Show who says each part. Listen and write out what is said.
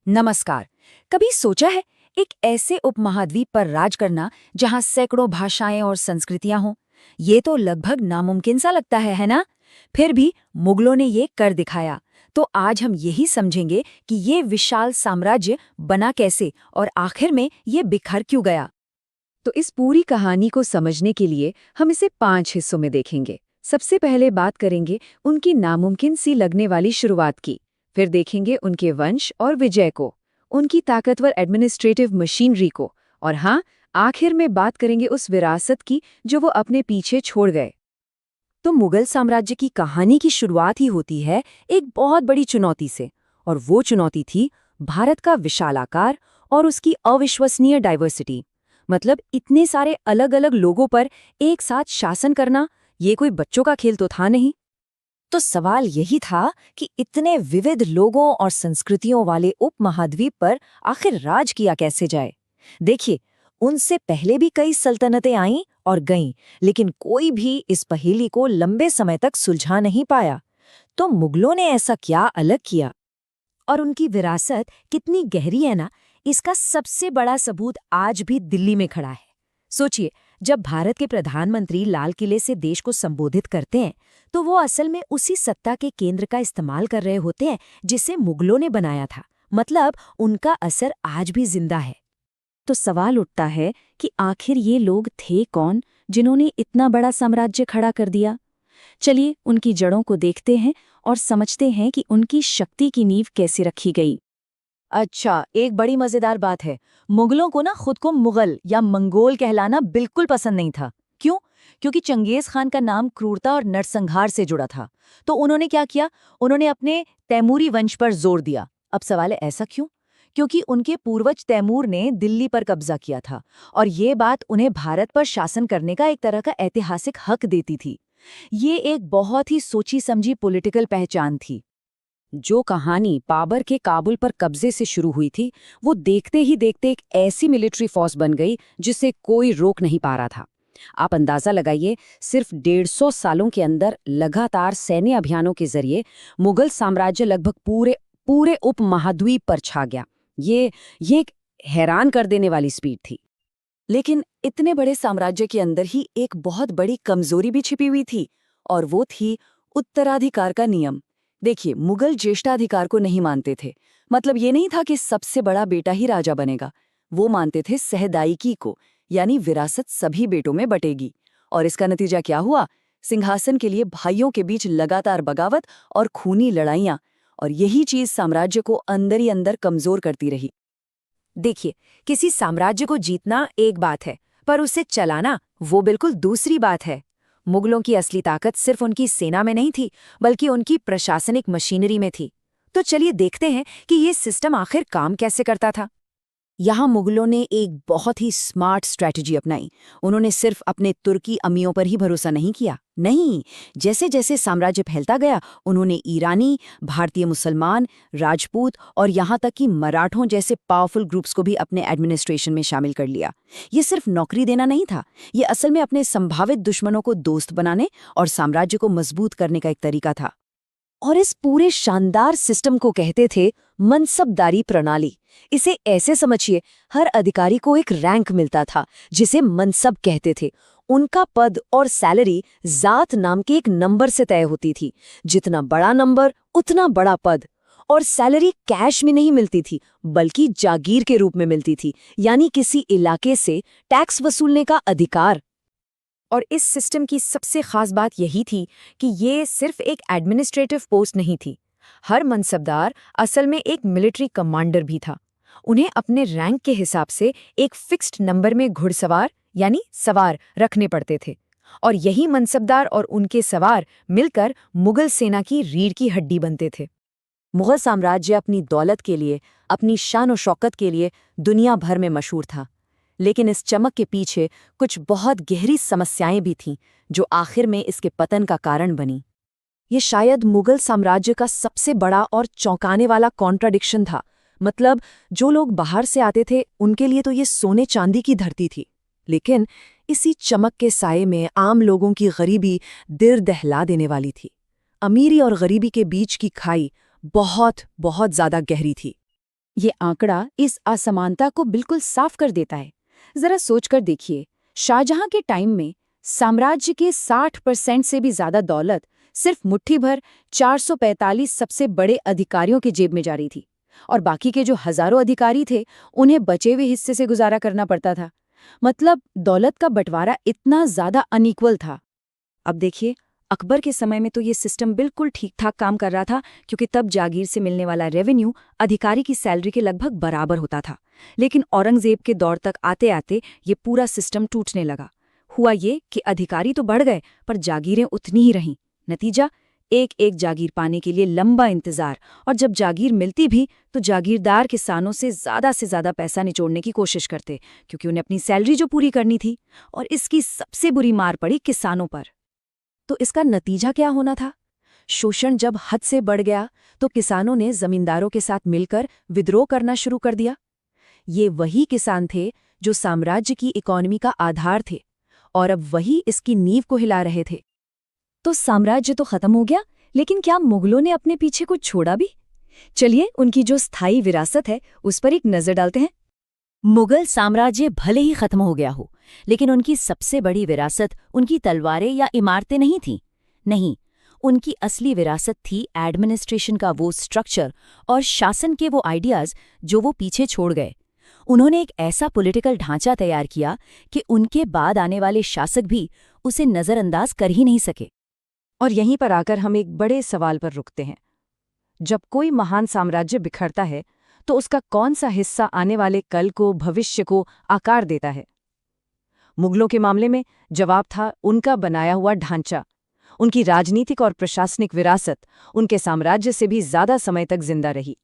Speaker 1: नमस्कार। कभी सोचा है एक ऐसे उपमहाद्वीप पर राज करना जहां सैकड़ों भाषाएं और संस्कृतियां हों? ये तो लगभग नामुमकिन सा लगता है ना? फिर भी मुगलों ने ये कर दिखाया। तो आज हम यही समझेंगे कि ये विशाल साम्राज्य बना कैसे और आखिर में ये बिखर क्यों गया।
Speaker 2: तो इस पूरी कहानी को समझने के लिए हम इसे 5 हिस्सों में देखेंगे। सबसे पहले बात करेंगे उनकी नामुमकिन सी लगने वाली शुरुआत की। फिर देखेंगे उनके वंश और विजय को, उनकी ताकतवर एडमिनिस्ट्रेटिव मशीनरी को, और हाँ, आखिर में बात करेंगे उस विरासत की जो वो अपने पीछे छोड़ गए।
Speaker 1: तो मुगल साम्राज्य की कहानी की शुरुआत ही होती है एक बहुत बड़ी चुनौती से, और वो चुनौती थी भारत का विशाल आकार और उसकी अविश्वसनीय डाइवर्सिटी। मतलब इतने सारे अलग अलग लोगों पर एक साथ शासन करना, ये कोई बच्चों का खेल तो था नहीं। तो सवाल यही था कि इतने विविध लोगों और संस्कृतियों वाले उपमहाद्वीप पर आखिर राज किया कैसे जाए। देखिए, उनसे पहले भी कई सल्तनतें आईं और गईं, लेकिन कोई भी इस पहेली को लंबे समय तक सुलझा नहीं पाया। तो मुगलों ने ऐसा क्या अलग किया और उनकी विरासत कितनी गहरी है ना, इसका सबसे बड़ा सबूत आज भी दिल्ली में खड़ा है। सोचिए, जब भारत के प्रधानमंत्री लाल किले से देश को संबोधित करते हैं, तो वो असल में उसी सत्ता के केंद्र का इस्तेमाल कर रहे होते हैं जिसे मुगलों ने बनाया था। मतलब उनका असर आज भी जिंदा है।
Speaker 2: तो सवाल उठता है कि आखिर ये लोग थे कौन जिन्होंने इतना बड़ा साम्राज्य खड़ा कर दिया। चलिए उनकी जड़ों को देखते हैं और समझते हैं कि उनकी शक्ति की नींव कैसे रखी गई।
Speaker 1: अच्छा, एक बड़ी मजेदार बात है। मुगलों को ना खुद को मुगल या मंगोल कहलाना बिल्कुल पसंद नहीं था। क्यों? क्योंकि चंगेज खान का नाम क्रूरता और नरसंहार से जुड़ा था। तो उन्होंने क्या किया? उन्होंने अपने तैमूरी वंश पर जोर दिया। अब सवाल है, ऐसा क्यों? क्योंकि उनके पूर्वज तैमूर ने दिल्ली पर कब्जा किया था, और ये बात उन्हें भारत पर शासन करने का एक तरह का ऐतिहासिक हक देती थी। ये एक बहुत ही सोची समझी पॉलिटिकल पहचान थी। जो कहानी बाबर के काबुल पर कब्जे से शुरू हुई थी, वो देखते ही देखते एक ऐसी मिलिट्री फोर्स बन गई जिसे कोई रोक नहीं पा रहा था। आप अंदाजा लगाइए, सिर्फ 150 सालों के अंदर लगातार सैन्य अभियानों के जरिए मुगल साम्राज्य लगभग पूरे पूरे उपमहाद्वीप पर छा गया। ये एक हैरान कर देने वाली स्पीड थी। लेकिन इतने बड़े साम्राज्य के अंदर ही एक बहुत बड़ी कमजोरी भी छिपी हुई थी, और वो थी उत्तराधिकार का नियम। देखिए, मुगल ज्येष्ठाधिकार को नहीं मानते थे। मतलब ये नहीं था कि सबसे बड़ा बेटा ही राजा बनेगा। वो मानते थे सहदायिकी को, यानी विरासत सभी बेटों में बटेगी। और इसका नतीजा क्या हुआ? सिंहासन के लिए भाइयों के बीच लगातार बगावत और खूनी लड़ाइयां। और यही चीज साम्राज्य को अंदर ही अंदर कमजोर करती रही। देखिए, किसी साम्राज्य को जीतना एक बात है, पर उसे चलाना वो बिल्कुल दूसरी बात है। मुगलों की असली ताकत सिर्फ उनकी सेना में नहीं थी, बल्कि उनकी प्रशासनिक मशीनरी में थी। तो चलिए देखते हैं कि ये सिस्टम आखिर काम कैसे करता था। यहाँ मुगलों ने एक बहुत ही स्मार्ट स्ट्रैटेजी अपनाई। उन्होंने सिर्फ अपने तुर्की अमियों पर ही भरोसा नहीं किया। नहीं, जैसे जैसे साम्राज्य फैलता गया, उन्होंने ईरानी, भारतीय मुसलमान, राजपूत और यहाँ तक कि मराठों जैसे पावरफुल ग्रुप्स को भी अपने एडमिनिस्ट्रेशन में शामिल कर लिया। ये सिर्फ नौकरी देना नहीं था, ये असल में अपने संभावित दुश्मनों को दोस्त बनाने और साम्राज्य को मजबूत करने का एक तरीका था। और इस पूरे शानदार सिस्टम को कहते थे मनसबदारी प्रणाली। इसे ऐसे समझिए, हर अधिकारी को एक रैंक मिलता था जिसे मनसब कहते थे। उनका पद और सैलरी जात नाम के एक नंबर से तय होती थी। जितना बड़ा नंबर उतना बड़ा पद। और सैलरी कैश में नहीं मिलती थी, बल्कि जागीर के रूप में मिलती थी, यानी किसी इलाके से टैक्स वसूलने का अधिकार। और इस सिस्टम की सबसे खास बात यही थी कि ये सिर्फ एक एडमिनिस्ट्रेटिव पोस्ट नहीं थी। हर मनसबदार असल में एक मिलिट्री कमांडर भी था। उन्हें अपने रैंक के हिसाब से एक फिक्स्ड नंबर में घुड़सवार यानी सवार रखने पड़ते थे, और यही मनसबदार और उनके सवार मिलकर मुगल सेना की रीढ़ की हड्डी बनते थे। मुगल साम्राज्य अपनी दौलत के लिए, अपनी शान और शौकत के लिए दुनिया भर में मशहूर था। लेकिन इस चमक के पीछे कुछ बहुत गहरी समस्याएं भी थीं, जो आखिर में इसके पतन का कारण बनी। ये शायद मुगल साम्राज्य का सबसे बड़ा और चौंकाने वाला कॉन्ट्राडिक्शन था। मतलब जो लोग बाहर से आते थे, उनके लिए तो ये सोने चांदी की धरती थी, लेकिन इसी चमक के साये में आम लोगों की गरीबी दिल दहला देने वाली थी। अमीरी और गरीबी के बीच की खाई बहुत बहुत ज्यादा गहरी थी।
Speaker 2: ये आंकड़ा इस असमानता को बिल्कुल साफ कर देता है। जरा सोचकर देखिए, शाहजहां के टाइम में साम्राज्य के 60% से भी ज्यादा दौलत सिर्फ मुट्ठी भर 445 सबसे बड़े अधिकारियों के जेब में जा रही थी, और बाकी के जो हजारों अधिकारी थे उन्हें बचे हुए हिस्से से गुजारा करना पड़ता था। मतलब दौलत का बंटवारा इतना ज्यादा अनइक्वल था। अब देखिए, अकबर के समय में तो ये सिस्टम बिल्कुल ठीक-ठाक काम कर रहा था, क्योंकि तब जागीर से मिलने वाला रेवेन्यू अधिकारी की सैलरी के लगभग बराबर होता था। लेकिन औरंगजेब के दौर तक आते-आते ये पूरा सिस्टम टूटने लगा। हुआ ये कि अधिकारी तो बढ़ गए, पर जागीरें उतनी ही रहीं। नतीजा, एक-एक जागीर पाने के लिए लंबा इंतजार, और जब जागीर मिलती भी तो जागीरदार किसानों से ज्यादा पैसा निचोड़ने की कोशिश करते, क्योंकि उन्हें अपनी सैलरी जो पूरी करनी थी। और इसकी सबसे बुरी मार पड़ी किसानों पर। तो इसका नतीजा क्या होना था? शोषण जब हद से बढ़ गया तो किसानों ने जमींदारों के साथ मिलकर विद्रोह करना शुरू कर दिया। ये वही किसान थे जो साम्राज्य की इकोनॉमी का आधार थे, और अब वही इसकी नींव को हिला रहे थे। तो साम्राज्य तो खत्म हो गया, लेकिन क्या मुगलों ने अपने पीछे कुछ छोड़ा भी? चलिए उनकी जो स्थायी विरासत है उस पर एक नजर डालते हैं।
Speaker 1: मुगल साम्राज्य भले ही खत्म हो गया हो, लेकिन उनकी सबसे बड़ी विरासत उनकी तलवारें या इमारतें नहीं थीं। नहीं, उनकी असली विरासत थी एडमिनिस्ट्रेशन का वो स्ट्रक्चर और शासन के वो आइडियाज जो वो पीछे छोड़ गए। उन्होंने एक ऐसा पॉलिटिकल ढांचा तैयार किया कि उनके बाद आने वाले शासक भी उसे नज़रअंदाज कर ही नहीं सके।
Speaker 2: और यहीं पर आकर हम एक बड़े सवाल पर रुकते हैं। जब कोई महान साम्राज्य बिखरता है तो उसका कौन सा हिस्सा आने वाले कल को, भविष्य को आकार देता है? मुगलों के मामले में जवाब था उनका बनाया हुआ ढांचा। उनकी राजनीतिक और प्रशासनिक विरासत उनके साम्राज्य से भी ज्यादा समय तक जिंदा रही।